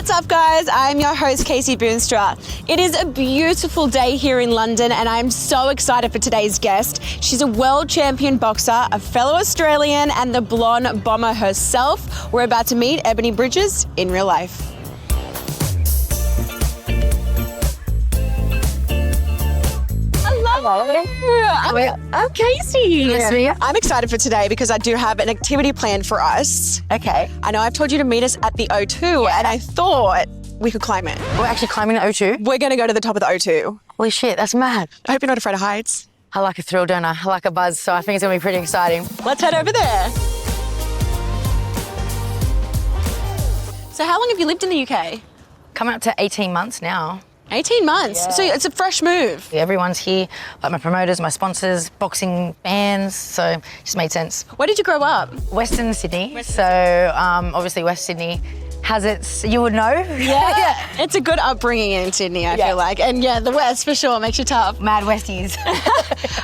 What's up, guys? I'm your host, Casey Boonstra. It is a beautiful day here in London, and I'm so excited for today's guest. She's a world champion boxer, a fellow Australian, and the blonde bomber herself. We're about to meet Ebanie Bridges in real life. Hello. I'm Casey. Nice to meet you. I'm excited for today because I do have an activity planned for us. Okay. I know I've told you to meet us at the O2, and I thought we could climb it. We're actually climbing the O2. We're going to go to the top of the O2. Holy shit, that's mad. I hope you're not afraid of heights. I like a thrill, don't I? I like a buzz, so I think it's going to be pretty exciting. Let's head over there. So how long have you lived in the UK? Coming up to 18 months now. 18 months. Yeah. So it's a fresh move. Everyone's here, like my promoters, my sponsors, boxing fans, so it just made sense. Where did you grow up? Western Sydney, so obviously West Sydney has its, you would know. Yeah. It's a good upbringing in Sydney, I feel like. And yeah, the West for sure makes you tough. Mad Westies.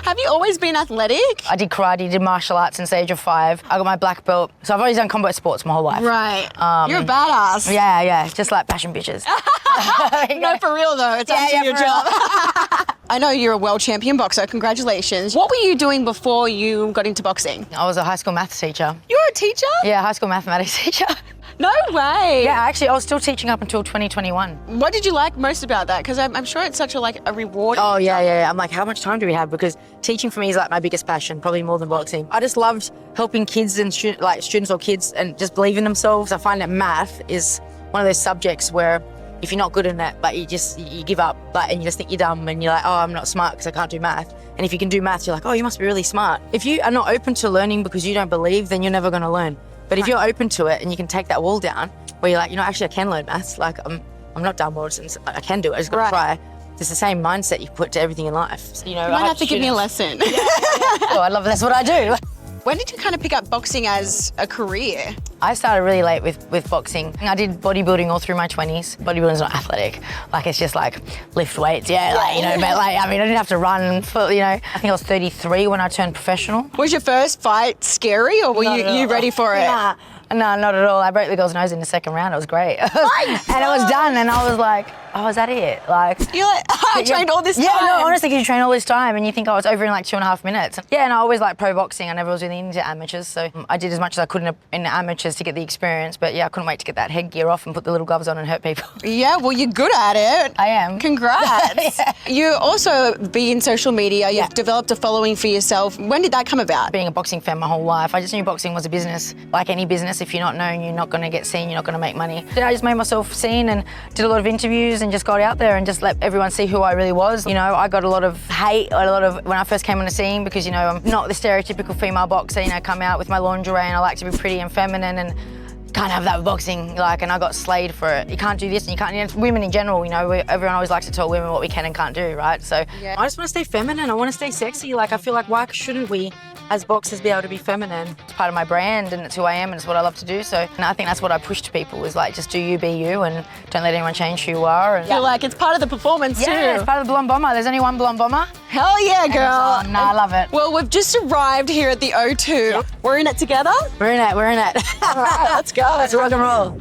Have you always been athletic? I did karate, did martial arts since the age of 5. I got my black belt, so I've always done combat sports my whole life. Right. You're a badass. Yeah, just like passion bitches. No, for real though, it's actually your for job. I know you're a world champion boxer, congratulations. What were you doing before you got into boxing? I was a high school maths teacher. You were a teacher? Yeah, high school mathematics teacher. No way. Yeah, actually, I was still teaching up until 2021. What did you like most about that? Because I'm sure it's such a reward. Oh, yeah. I'm like, how much time do we have? Because teaching for me is like my biggest passion, probably more than boxing. I just loved helping kids and students or kids and just believe in themselves. I find that math is one of those subjects where if you're not good in it, but you give up, and you just think you're dumb and you're like, oh, I'm not smart because I can't do math. And if you can do math, you're like, oh, you must be really smart. If you are not open to learning because you don't believe, then you're never going to learn. But if you're open to it and you can take that wall down, where you're like, actually I can learn maths. Like I'm not dumb, or I can do it. I just got to try. It's the same mindset you put to everything in life. So, you might have to give me a lesson. Oh, I love it. That's what I do. When did you kind of pick up boxing as a career? I started really late with boxing. I did bodybuilding all through my 20s. Bodybuilding's not athletic. Like, it's just like lift weights, but I didn't have to run for, I think I was 33 when I turned professional. Was your first fight scary, or were you ready for it? No, not at all. I broke the girl's nose in the second round. It was great. And it was done, and I was like, oh, is that it? You're like, I trained all this time. Yeah, no, honestly, you train all this time and you think, oh, it's over in like 2.5 minutes. Yeah, and I always liked pro boxing. I never was really into amateurs, so I did as much as I could in the amateurs to get the experience. But yeah, I couldn't wait to get that headgear off and put the little gloves on and hurt people. Yeah, well, you're good at it. I am. Congrats. You also be in social media. You've developed a following for yourself. When did that come about? Being a boxing fan my whole life, I just knew boxing was a business. Like any business, if you're not known, you're not going to get seen, you're not going to make money. Then I just made myself seen and did a lot of interviews and just got out there and just let everyone see who I really was. I got a lot of hate, when I first came on the scene because, I'm not the stereotypical female boxer, come out with my lingerie and I like to be pretty and feminine and can't have that with boxing, and I got slayed for it. You can't do this and you can't, women in general, everyone always likes to tell women what we can and can't do, right? So I just want to stay feminine, I want to stay sexy. I feel like, why shouldn't we as boxers be able to be feminine? It's part of my brand and it's who I am and it's what I love to do. So I think that's what I push to people is just do you, be you, and don't let anyone change who you are. And I feel like it's part of the performance too. Yeah, it's part of the blonde bomber. There's only one blonde bomber. Hell yeah, girl. No, I love it. Well, we've just arrived here at the O2. Yeah. We're in it together? We're in it. All right, let's go. Let's rock and roll.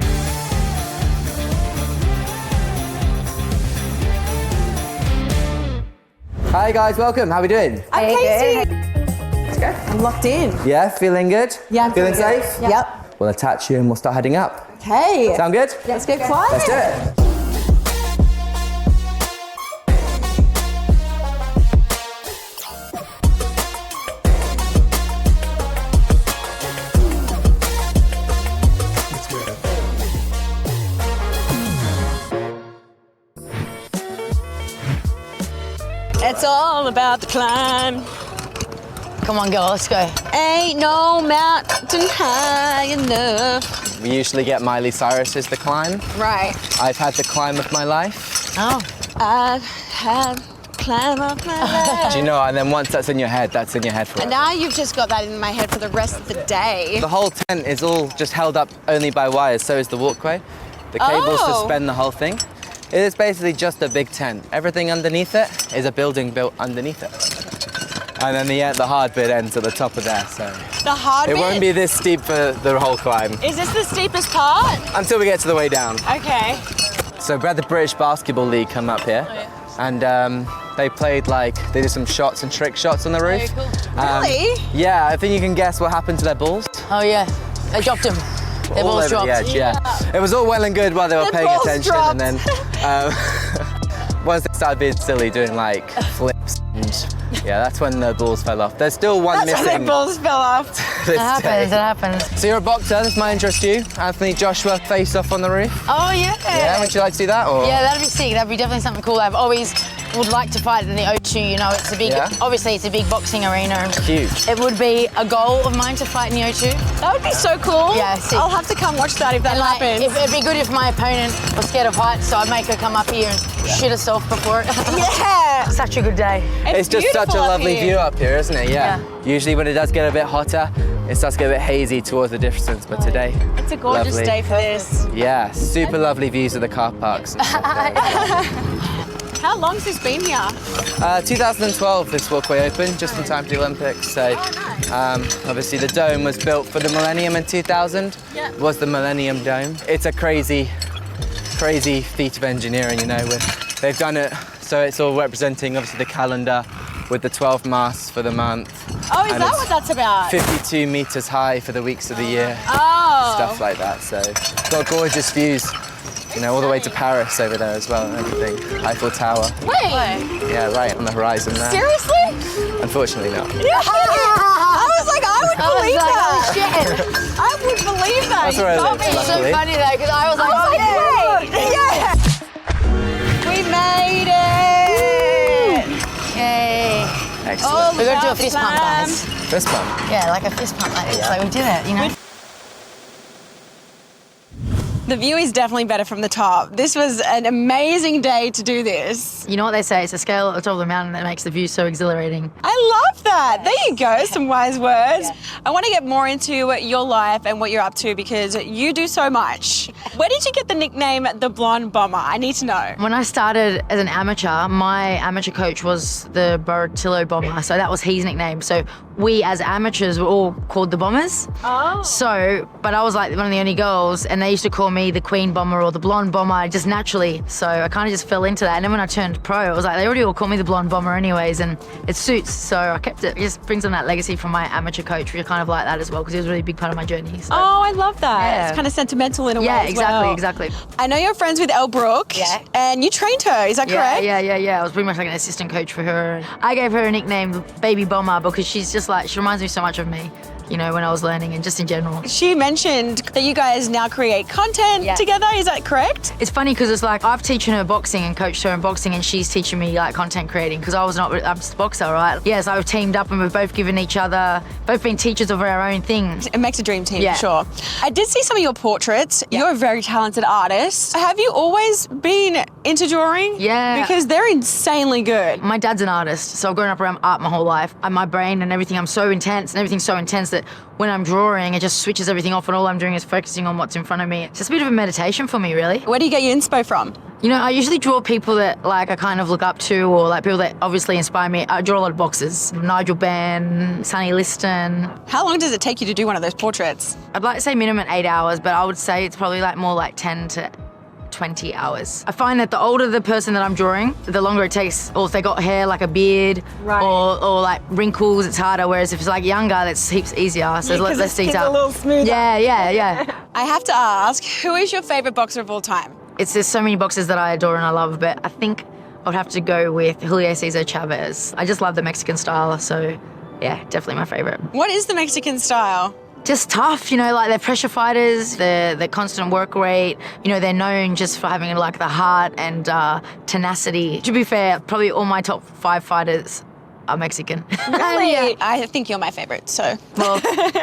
Hi guys, welcome. How are we doing? I'm Casey. Let's go. I'm locked in. Yeah, feeling good? Yeah, I'm feeling good. safe? Yep. We'll attach you and we'll start heading up. Okay. Sound good? Let's go flying. Let's do it. It's all about the climb. Come on, girl, let's go. Ain't no mountain high enough. We usually get Miley Cyrus's The Climb. Right. I've had the climb of my life. Oh. I've had climb of my life. Do you know, and then once that's in your head forever. And now you've just got that in my head for the rest of the day. The whole tent is all just held up only by wires, so is the walkway. The cables suspend the whole thing. It is basically just a big tent. Everything underneath it is a building built underneath it. And then the hard bit ends at the top of there, so. The hard bit? It won't be this steep for the whole climb. Is this the steepest part? Until we get to the way down. Okay. So we had the British Basketball League come up here. And they did some shots and trick shots on the roof. Very cool. Really? Yeah, I think you can guess what happened to their balls. Oh yeah, they dropped them. Their All balls over dropped. the edge, yeah. It was all well and good while they were paying balls attention, dropped. and then once they started being silly, doing like flips, and yeah, that's when the balls fell off. There's still one That's when missing. their balls fell off. This It happens, it happens. So you're a boxer, this might interest you. Anthony Joshua face off on the roof. Oh yeah. Yeah, would you like to see that? Or? Yeah, that'd be sick. That'd be definitely something cool. I've always would like to fight in the O2. You know, it's a big, obviously it's a big boxing arena. And Huge. it would be a goal of mine to fight in the O2. That would be so cool. Yeah, sick. I'll have to come watch that if that And like, happens. it'd be good if my opponent was scared of heights, so I'd make her come up here and shoot herself before it. Yeah. Such a good day. It's just such a beautiful up lovely here. view up here, isn't it? Yeah. Yeah. Usually when it does get a bit hotter, it starts to get a bit hazy towards the distance, but today, It's a gorgeous lovely. day for this. Yeah, super lovely views of the car parks. And stuff How long's this been here? there. 2012, this walkway opened, just in time for the Olympics. So, obviously the dome was built for the millennium in 2000. Yeah. It was the Millennium Dome. It's a crazy feat of engineering, you know. They've done it so it's all representing, obviously, the calendar with the 12 masts for the month. Oh, is And that it's what that's about? 52 meters high for the weeks of the year. Oh. Stuff like that. So, got gorgeous views. You know, all the way to Paris over there as well and everything. Eiffel Tower. Wait. Yeah, right on the horizon there. Seriously? Unfortunately not. I was like, I would believe oh that. shit. I would believe that. That's where I You got live, me. It's so luckily. funny though, because I was like, I was like, wait. Yeah. We made it. Yay. Excellent. We're gonna do a About fist pump, time. guys. Fist bump. Yeah, like a fist pump like this. Like we did it, you know? The view is definitely better from the top. This was an amazing day to do this. You know what they say, it's the scale at the top of the mountain that makes the view so exhilarating. I love that. There you go, some wise words. I want to get more into your life and what you're up to because you do so much. Where did you get the nickname the Blonde Bomber? I need to know. When I started as an amateur, my amateur coach was the Baratillo Bomber, so that was his nickname. So we as amateurs were all called the Bombers. Oh. So, but I was like one of the only girls, and they used to call me the Queen Bomber or the Blonde Bomber, just naturally. So I kind of just fell into that. And then when I turned pro, it was like they already all call me the Blonde Bomber anyways, and it suits. So I kept it. It just brings on that legacy from my amateur coach, which I kind of like that as well, because he was a really big part of my journey. So. Oh, I love that. Yeah. It's kind of sentimental in a way Yeah, as exactly, well. exactly. I know you're friends with Elle Brooke. Yeah. And you trained her, is that correct? Yeah. I was pretty much like an assistant coach for her. I gave her a nickname, Baby Bomber, because she's just like, she reminds me so much of me, you know, when I was learning and just in general. She mentioned that you guys now create content Yeah. together, is that correct? It's funny because it's like I've teaching her boxing and coached her in boxing, and she's teaching me like content creating because I'm just a boxer, right? Yeah, so we've teamed up and we've both given each other, both been teachers of our own things. It makes a dream team, Yeah. for sure. I did see some of your portraits. Yeah. You're a very talented artist. Have you always been into drawing? Yeah. Because they're insanely good. My dad's an artist, so I've grown up around art my whole life. And my brain and everything, I'm so intense, and everything's so intense that when I'm drawing, it just switches everything off, and all I'm doing is focusing on what's in front of me. It's just a bit of a meditation for me, really. Where do you get your inspo from? You know, I usually draw people that like I kind of look up to, or like people that obviously inspire me. I draw a lot of boxers. Nigel Benn, Sonny Liston. How long does it take you to do one of those portraits? I'd like to say minimum 8 hours, but I would say it's probably like more like 10 to 20 hours. I find that the older the person that I'm drawing, the longer it takes, or if they got hair like a beard, Right. or like wrinkles, it's harder, whereas if it's like younger, that's heaps easier, so Yeah, 'cause less it's detail. a little smoother. Yeah. I have to ask, who is your favorite boxer of all time? There's so many boxers that I adore and I love, but I think I would have to go with Julio Cesar Chavez. I just love the Mexican style, so yeah, definitely my favorite. What is the Mexican style? Just tough, you know, like they're pressure fighters, the constant work rate, you know, they're known just for having like the heart and tenacity. To be fair, probably all my top 5 fighters are Mexican. Really? Yeah. I think you're my favorite, so. Well,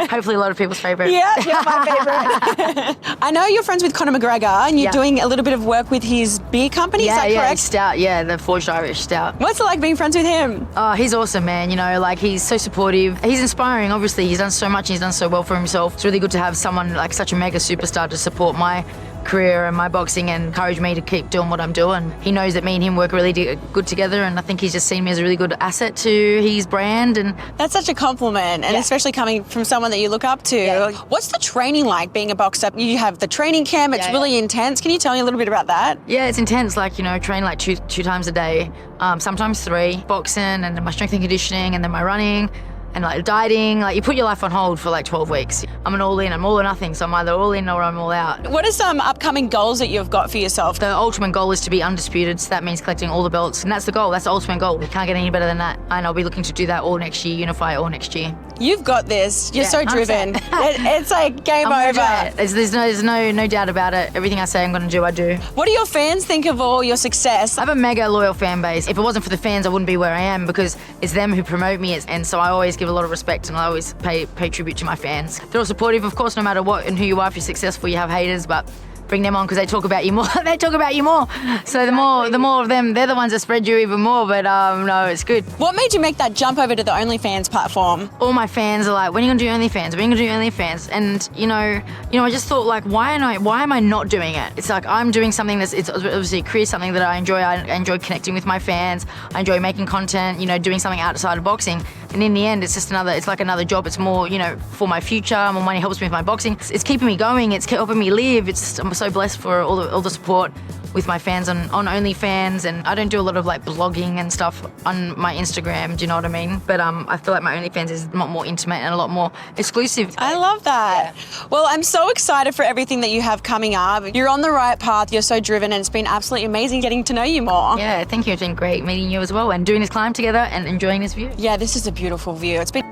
hopefully a lot of people's favorite. Yeah, you're my favorite. I know you're friends with Conor McGregor and you're Yeah. doing a little bit of work with his beer company, is that Yeah, correct? stout, yeah, the Forged Irish Stout. What's it like being friends with him? Oh, he's awesome, man. You know, like he's so supportive. He's inspiring, obviously. He's done so much and he's done so well for himself. It's really good to have someone like such a mega superstar to support my career and my boxing and encouraged me to keep doing what I'm doing. He knows that me and him work really good together, and I think he's just seen me as a really good asset to his brand. And That's such a compliment, and especially coming from someone that you look up to. Yeah. What's the training like being a boxer? You have the training camp, it's really intense. Can you tell me a little bit about that? yeah, it's intense. Like, you know, train like two times a day, sometimes 3, boxing and then my strength and conditioning and then my running and like dieting. Like, you put your life on hold for like 12 weeks. I'm an all-in, I'm all or nothing, so I'm either all in or I'm all out. What are some upcoming goals that you've got for yourself? The ultimate goal is to be undisputed, so that means collecting all the belts, and that's the goal, that's the ultimate goal. We can't get any better than that, and I'll be looking to do that all next year, unify all next year. You've got this. You're so 100%. driven. It's like game I'm gonna over. do it. There's no doubt about it. Everything I say I'm going to do, I do. What do your fans think of all your success? I have a mega loyal fan base. If it wasn't for the fans, I wouldn't be where I am, because it's them who promote me, and so I always give a lot of respect and I always pay tribute to my fans. They're all supportive, of course, no matter what and who you are. If you're successful, you have haters, but bring them on because they talk about you more. They talk about you more. So the more of them, they're the ones that spread you even more. But no, it's good. What made you make that jump over to the OnlyFans platform? All my fans are like, when are you gonna do OnlyFans? When are you gonna do OnlyFans? And you know, I just thought, like, why am I not doing it? It's like I'm doing something it's obviously a career, something that I enjoy. I enjoy connecting with my fans. I enjoy making content. You know, doing something outside of boxing. And in the end, it's like another job. It's more, you know, for my future. More money helps me with my boxing. It's keeping me going. It's helping me live. I'm so blessed for all the support with my fans on OnlyFans, and I don't do a lot of like blogging and stuff on my Instagram, do you know what I mean? But I feel like my OnlyFans is a lot more intimate and a lot more exclusive. I love that. Yeah. Well, I'm so excited for everything that you have coming up. You're on the right path, you're so driven, and it's been absolutely amazing getting to know you more. Yeah, thank you. It's been great meeting you as well and doing this climb together and enjoying this view. Yeah, this is a beautiful view. It's been